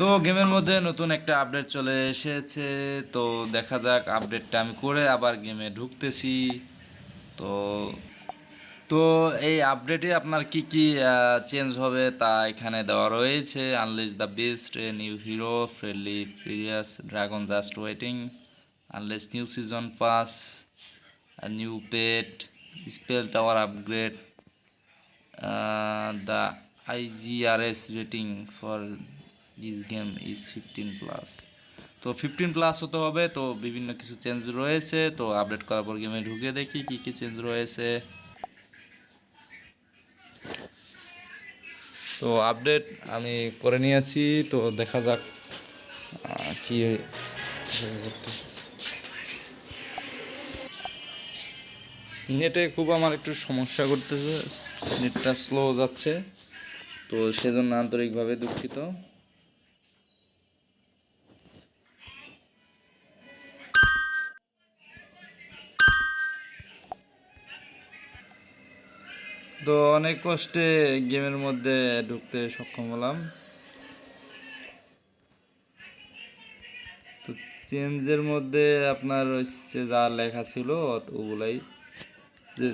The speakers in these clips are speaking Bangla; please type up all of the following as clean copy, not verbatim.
তো গেমের মধ্যে নতুন একটা আপডেট চলে এসেছে। তো দেখা যাক, আপডেটটা আমি করে আবার গেমে ঢুকতেছি। তো তো এই আপডেটে আপনার কি কি চেঞ্জ হবে তা এখানে দেওয়া রয়েছে। Unleash the best, new hero, friendly furious, dragon just waiting, unleash new season pass, new pet, spell tower upgrade, the IGRS rating for this game is 15+। তো 15+ হতে হবে। তো বিভিন্ন কিছু চেঞ্জ রয়েছে। তো আপডেট করার পর গেমে ঢুকে দেখি কি কি চেঞ্জ রয়েছে। তো আপডেট আমি করে নিয়েছি। তো দেখা যাক কি করতেছে। নেটে খুব আমার একটু সমস্যা করতেছে, নেটটা স্লো যাচ্ছে। তো সেজন্য আন্তরিকভাবে দুঃখিত। তো অনেক কষ্টে গেমের মধ্যে ঢুকতে সক্ষম হলাম। তো চেঞ্জের মধ্যে আপনার হচ্ছে যা লেখা ছিল ওগুলাই যে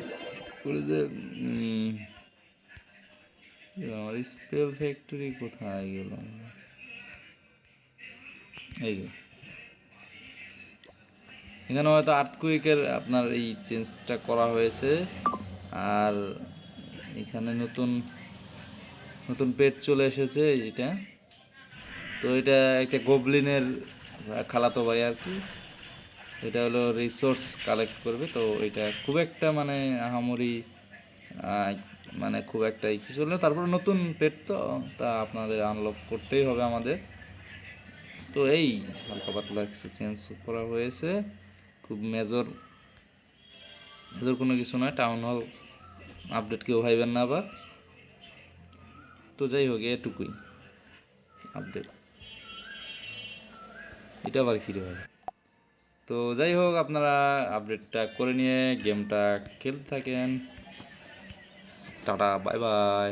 যে আমার স্পেল ফ্যাক্টরি কোথায় গেল, এই যে এখানে হয়তো আর্থকুইকের আপনার এই চেঞ্জটা করা হয়েছে। আর এখানে নতুন নতুন পেট চলে এসেছে যেটা। তো এটা একটা গোবলিনের খালাতো ভাই আর কি। এটা হলো রিসোর্স কালেক্ট করবে। তো এটা খুব একটা মানে আহামরি মানে খুব একটা কিছু হলে তারপরে নতুন পেট তো তা আপনাদের আনলক করতেই হবে আমাদের। তো এই হালকা পাতলা কিছু চেঞ্জ করা হয়েছে, খুব মেজর মেজর কোনো কিছু নয়। টাউন হল আপডেট কেউ ভাইবেন না আবার। তো যাই হোক, এটুকুই আপডেট। এটা আবার কী রে ভাই। তো যাই হোক, আপনারা আপডেটটা করে নিয়ে গেমটা খেলতে থাকেন। Tata, bye bye.